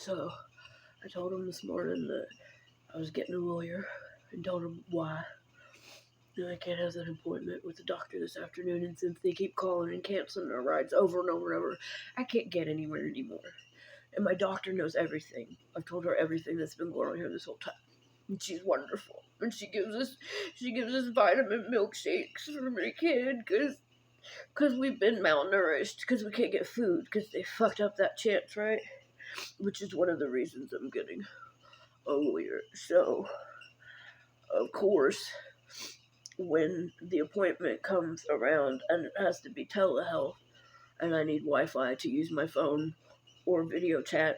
So I told him this morning that I was getting a lawyer and told him why. And I can't have that appointment with the doctor this afternoon, and since they keep calling and canceling our rides over and over and over, I can't get anywhere anymore. And my doctor knows everything. I've told her everything that's been going on here this whole time. And she's wonderful. And she gives us vitamin milkshakes for my kid because we've been malnourished, because we can't get food, because they fucked up that chance, right? Which is one of the reasons I'm getting a lawyer. So, of course, when the appointment comes around and it has to be telehealth and I need Wi-Fi to use my phone or video chat,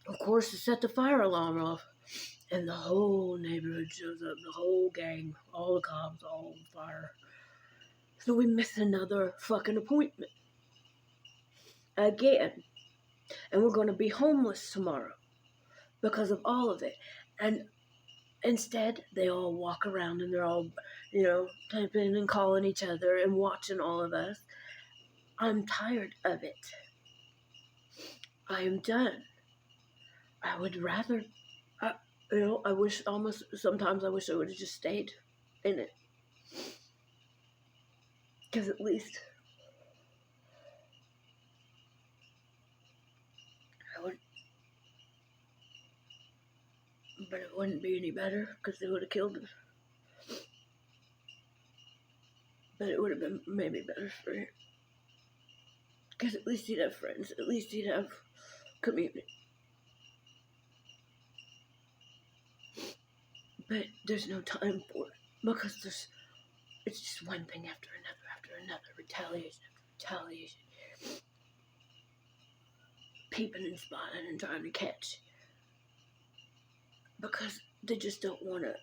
of course, to set the fire alarm off. And the whole neighborhood shows up, the whole gang, all the cops, all on fire. So we miss another fucking appointment. Again. And we're going to be homeless tomorrow because of all of it. And instead, they all walk around and they're all, typing and calling each other and watching all of us. I'm tired of it. I am done. I would rather, sometimes I wish I would have just stayed in it. Because at least I would, but it wouldn't be any better because they would have killed us. But it would have been maybe better for him. Because at least he'd have friends. At least he'd have community. But there's no time for it. Because it's just one thing after another. Retaliation after retaliation. Peeping and spotting and trying to catch. Because they just don't want to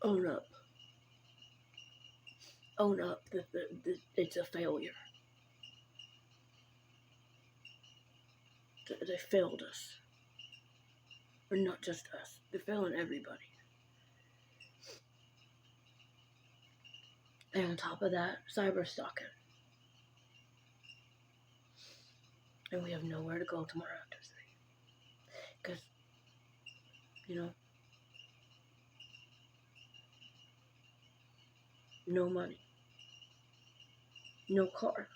own up. Own up that it's a failure. They failed us. Or not just us. They're failing everybody. And on top of that, cyber stalking. And we have nowhere to go tomorrow after 3. Because, no money. No car.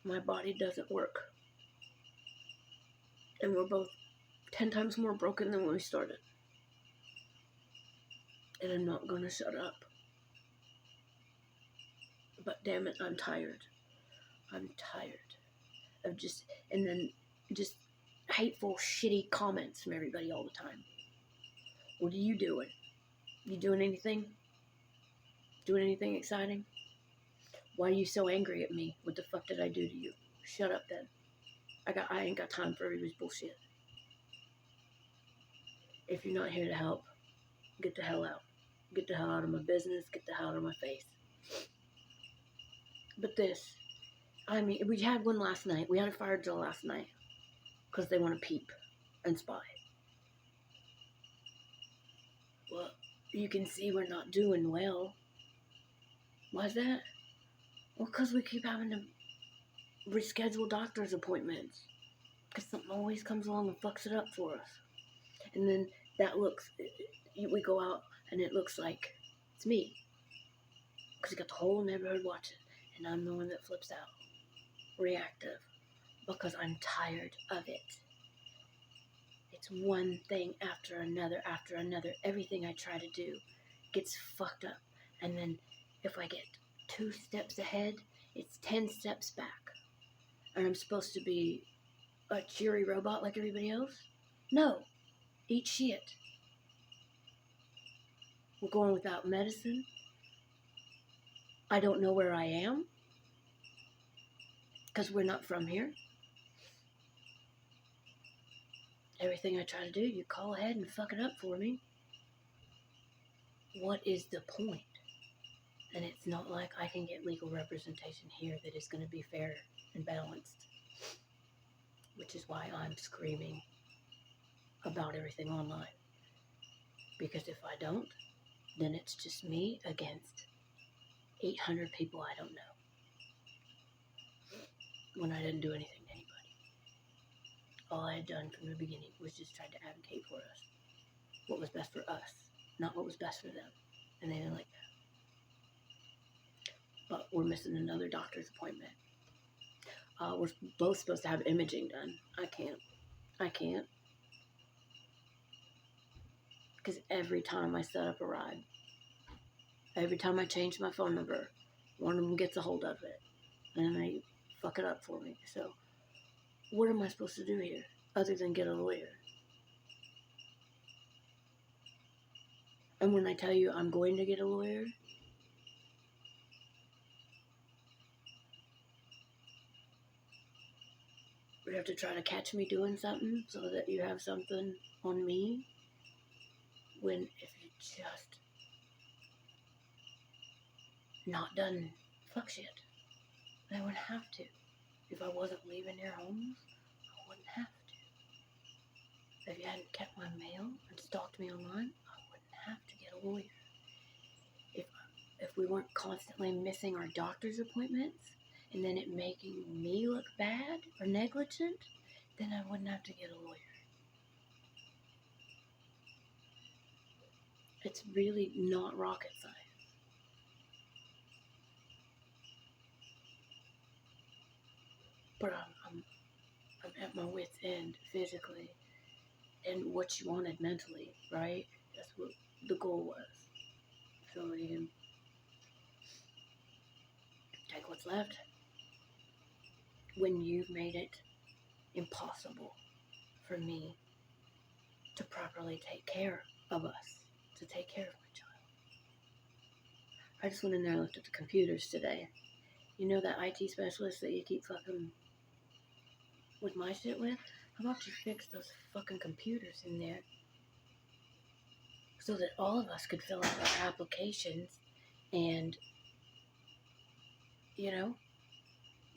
My body doesn't work. And we're both 10 times more broken than when we started. And I'm not gonna shut up. But damn it, I'm tired. I'm tired of just hateful, shitty comments from everybody all the time. What are you doing? You doing anything? Doing anything exciting? Why are you so angry at me? What the fuck did I do to you? Shut up then. I ain't got time for everybody's bullshit. If you're not here to help, get the hell out. Get the hell out of my business. Get the hell out of my face. But this, we had one last night. We had a fire drill last night because they want to peep and spy. Well, you can see we're not doing well. Why's that? Well, because we keep having to reschedule doctor's appointments. Because something always comes along and fucks it up for us. And then we go out and it looks like it's me. Because you got the whole neighborhood watching. And I'm the one that flips out. Reactive. Because I'm tired of it. It's one thing after another. Everything I try to do gets fucked up. And then if I get 2 steps ahead, it's 10 steps back. And I'm supposed to be a cheery robot like everybody else? No. Eat shit. We're going without medicine. I don't know where I am. Because we're not from here. Everything I try to do, you call ahead and fuck it up for me. What is the point? And it's not like I can get legal representation here that is going to be fair and balanced. Which is why I'm screaming about everything online. Because if I don't, then it's just me against 800 people I don't know. When I didn't do anything to anybody. all I had done from the beginning was just try to advocate for us. What was best for us, not what was best for them. And they didn't like that. But we're missing another doctor's appointment. We're both supposed to have imaging done. I can't. Because every time I set up a ride, every time I change my phone number, one of them gets a hold of it. And they fuck it up for me. So, what am I supposed to do here other than get a lawyer? And when I tell you I'm going to get a lawyer, you have to try to catch me doing something so that you have something on me. When if you just not done fuck shit, I wouldn't have to. If I wasn't leaving your homes, I wouldn't have to. If you hadn't kept my mail and stalked me online, I wouldn't have to get a lawyer. If we weren't constantly missing our doctor's appointments and then it making me look bad or negligent, then I wouldn't have to get a lawyer. It's really not rocket science. But I'm at my wit's end physically, and what you wanted mentally, right? That's what the goal was. So you can take what's left when you've made it impossible for me to properly take care of us, to take care of my child. I just went in there and looked at the computers today. You know that IT specialist that you keep fucking with my shit with? How about you fix those fucking computers in there so that all of us could fill out our applications and, you know,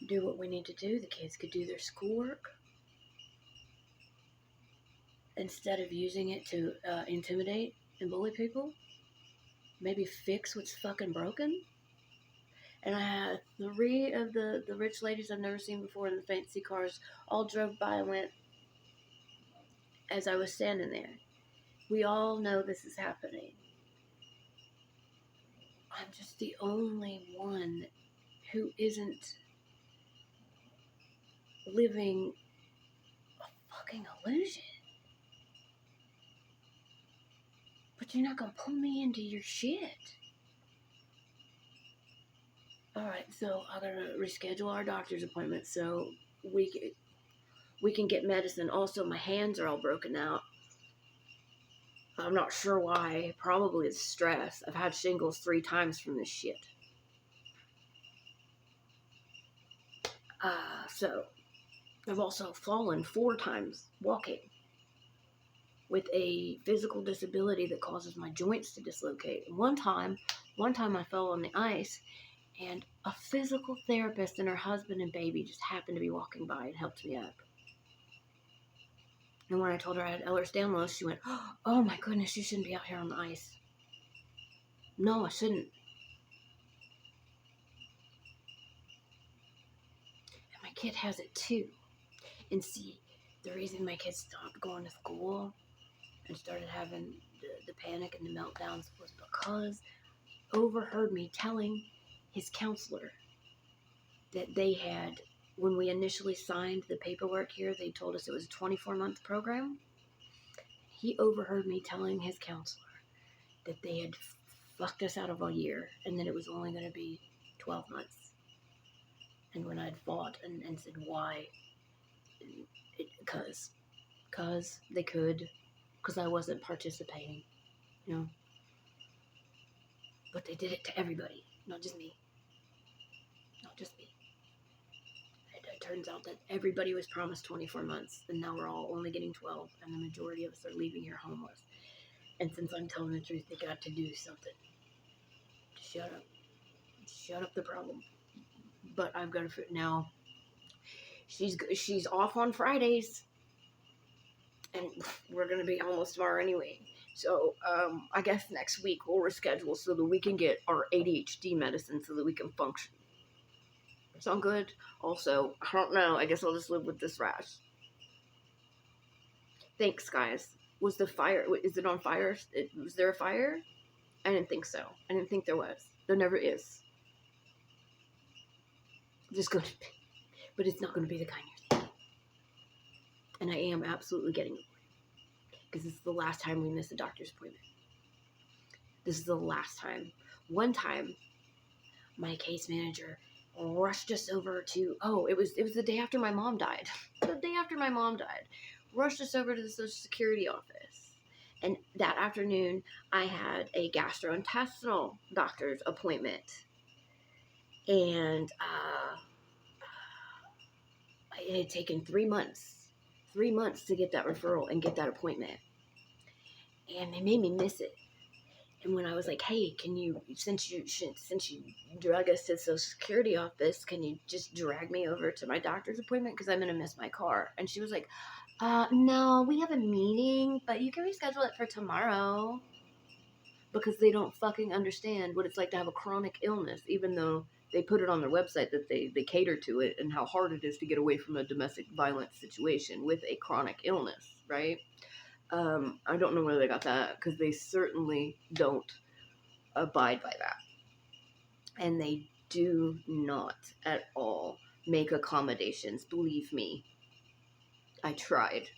do what we need to do. The kids could do their schoolwork instead of using it to intimidate and bully people. Maybe fix what's fucking broken. And I had 3 of the rich ladies I've never seen before in the fancy cars all drove by and went as I was standing there. We all know this is happening. I'm just the only one who isn't living a fucking illusion. But you're not gonna pull me into your shit. Alright, so I'm gonna reschedule our doctor's appointment so we can get medicine. Also, my hands are all broken out. I'm not sure why. Probably it's stress. I've had shingles 3 times from this shit. So, I've also fallen 4 times walking with a physical disability that causes my joints to dislocate. One time I fell on the ice, and a physical therapist and her husband and baby just happened to be walking by and helped me up. And when I told her I had Ehlers-Danlos, she went, "Oh my goodness, you shouldn't be out here on the ice." No, I shouldn't. And my kid has it too. And see, the reason my kid stopped going to school and started having the panic and the meltdowns was because overheard me telling his counselor that they had, when we initially signed the paperwork here, they told us it was a 24-month program. He overheard me telling his counselor that they had fucked us out of a year and that it was only going to be 12 months. And when I'd fought and said why, because they could, because I wasn't participating, you know. But they did it to everybody, not just me. Not just me. It turns out that everybody was promised 24 months, and now we're all only getting 12, and the majority of us are leaving here homeless. And since I'm telling the truth, they got to do something. Shut up. Shut up the problem. But I've got to now. She's off on Fridays, and we're gonna be almost tomorrow anyway. So I guess next week we'll reschedule so that we can get our ADHD medicine so that we can function. Sound good? Also, I don't know. I guess I'll just live with this rash. Thanks, guys. Was the fire, is it on fire? Was there a fire? I didn't think so. I didn't think there was. There never is. Just going to be, but it's not going to be the kind you're thinking. And I am absolutely getting it. Because this is the last time we miss a doctor's appointment. This is the last time. One time, my case manager rushed us over to, it was the day after my mom died. The day after my mom died. Rushed us over to the Social Security office. And that afternoon, I had a gastrointestinal doctor's appointment. And it had taken 3 months. 3 months to get that referral and get that appointment. And they made me miss it. And when I was like, hey, can you, since you drug us to the Social Security office, can you just drag me over to my doctor's appointment? Because I'm going to miss my car. And she was like, no, we have a meeting, but you can reschedule it for tomorrow. Because they don't fucking understand what it's like to have a chronic illness, even though they put it on their website that they cater to it and how hard it is to get away from a domestic violence situation with a chronic illness, right? I don't know where they got that, because they certainly don't abide by that. And they do not at all make accommodations, believe me. I tried.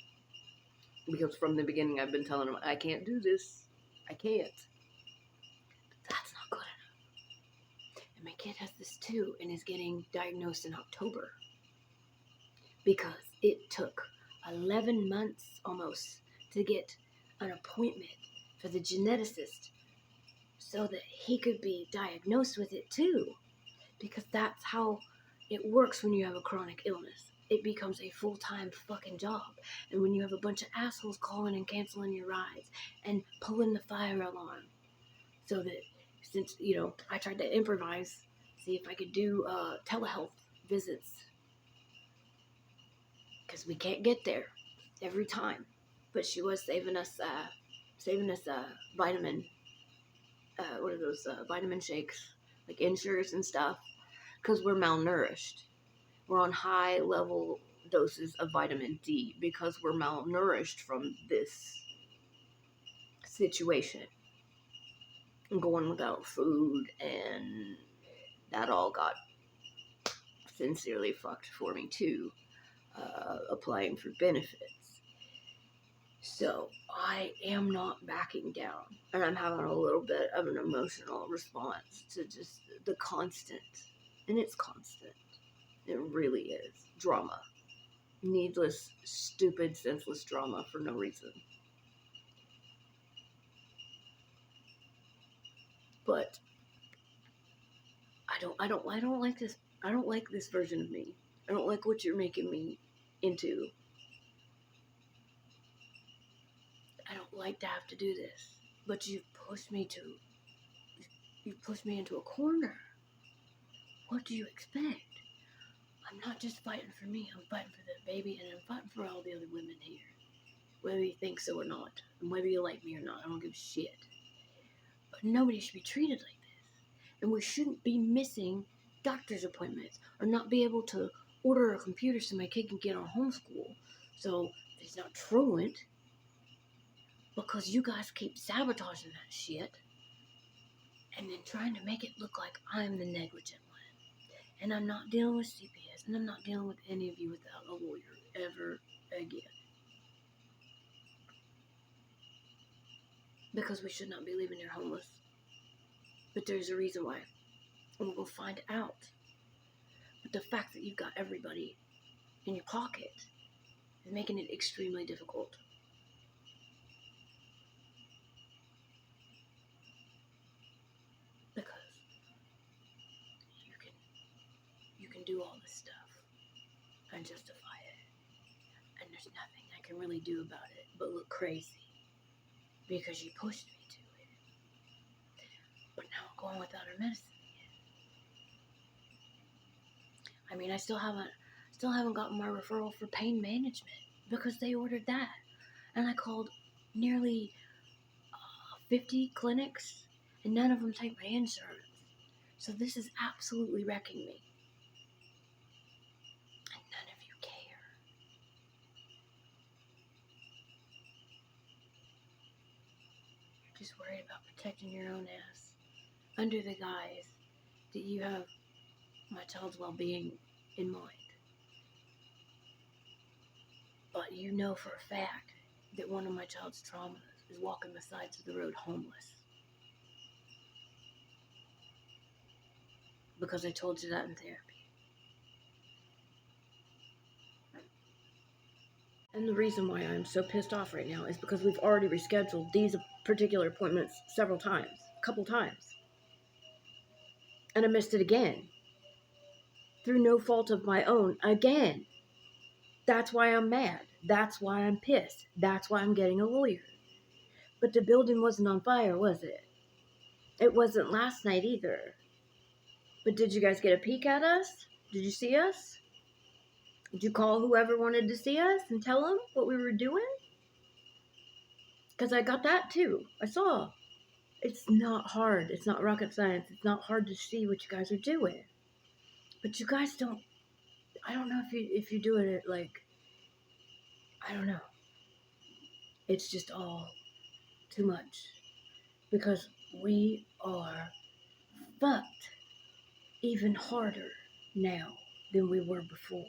Because from the beginning I've been telling them, I can't do this. I can't. But that's not good enough. And my kid has this too, and is getting diagnosed in October. Because it took 11 months almost to get an appointment for the geneticist so that he could be diagnosed with it too. Because that's how it works when you have a chronic illness. It becomes a full-time fucking job. And when you have a bunch of assholes calling and canceling your rides and pulling the fire alarm. So that, since, I tried to improvise, see if I could do telehealth visits. Because we can't get there every time. But she was saving us vitamin, what are those, vitamin shakes, like Ensures and stuff, because we're malnourished. We're on high level doses of vitamin D because we're malnourished from this situation. And going without food, and that all got sincerely fucked for me too, applying for benefits. So, I am not backing down. And I'm having a little bit of an emotional response to just the constant. And it's constant. It really is. Drama. Needless, stupid, senseless drama for no reason. But I don't like this. I don't like this version of me. I don't like what you're making me into. I don't like to have to do this, but you've pushed me into a corner. What do you expect? I'm not just fighting for me, I'm fighting for that baby, and I'm fighting for all the other women here. Whether you think so or not, and whether you like me or not, I don't give a shit. But nobody should be treated like this. And we shouldn't be missing doctor's appointments, or not be able to order a computer so my kid can get on homeschool, so he's not truant. Because you guys keep sabotaging that shit and then trying to make it look like I'm the negligent one. And I'm not dealing with CPS, and I'm not dealing with any of you without a lawyer ever again. Because we should not be leaving here homeless. But there's a reason why. And we'll find out. But the fact that you've got everybody in your pocket is making it extremely difficult. Because you can do all this stuff and justify it. And there's nothing I can really do about it but look crazy. Because you pushed me to it. But now I'm going without her medicine again. I mean, I still haven't gotten my referral for pain management because they ordered that. And I called nearly 50 clinics, and none of them take my insurance. So this is absolutely wrecking me. And none of you care. just worried about protecting your own ass under the guise that you have my child's well-being in mind. But you know for a fact that one of my child's traumas is walking the sides of the road homeless. Because I told you that in therapy. And the reason why I'm so pissed off right now is because we've already rescheduled these particular appointments several times, a couple times. And I missed it again. Through no fault of my own, again. That's why I'm mad. That's why I'm pissed. That's why I'm getting a lawyer. But the building wasn't on fire, was it? It wasn't last night either. But did you guys get a peek at us? Did you see us? Did you call whoever wanted to see us and tell them what we were doing? Because I got that too. I saw. It's not hard. It's not rocket science. It's not hard to see what you guys are doing. But you guys don't. I don't know if you're doing it like. I don't know. It's just all too much. Because we are fucked even harder now than we were before.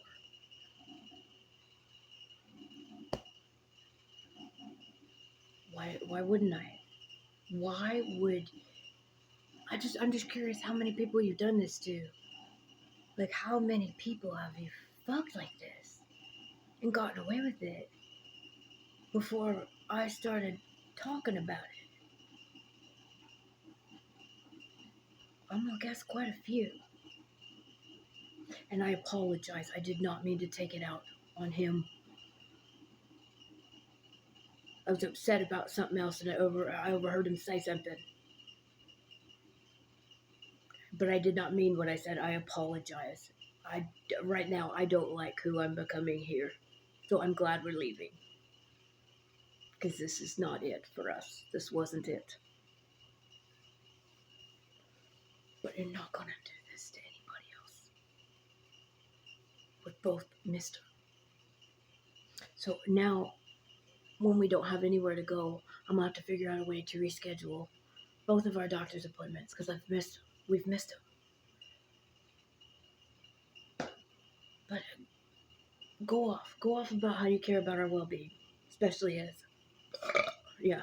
Why wouldn't I? Why would I'm just curious how many people you've done this to. Like, how many people have you fucked like this and gotten away with it before I started talking about it? I'm gonna guess quite a few. And I apologize. I did not mean to take it out on him. I was upset about something else, and I overheard him say something. But I did not mean what I said. I apologize. Right now, I don't like who I'm becoming here. So I'm glad we're leaving. Because this is not it for us. This wasn't it. But you're not going to do this to anybody else. We both missed her. So now, when we don't have anywhere to go, I'm going to have to figure out a way to reschedule both of our doctor's appointments. Because we've missed them. But go off about how you care about our well-being. Especially as, yeah.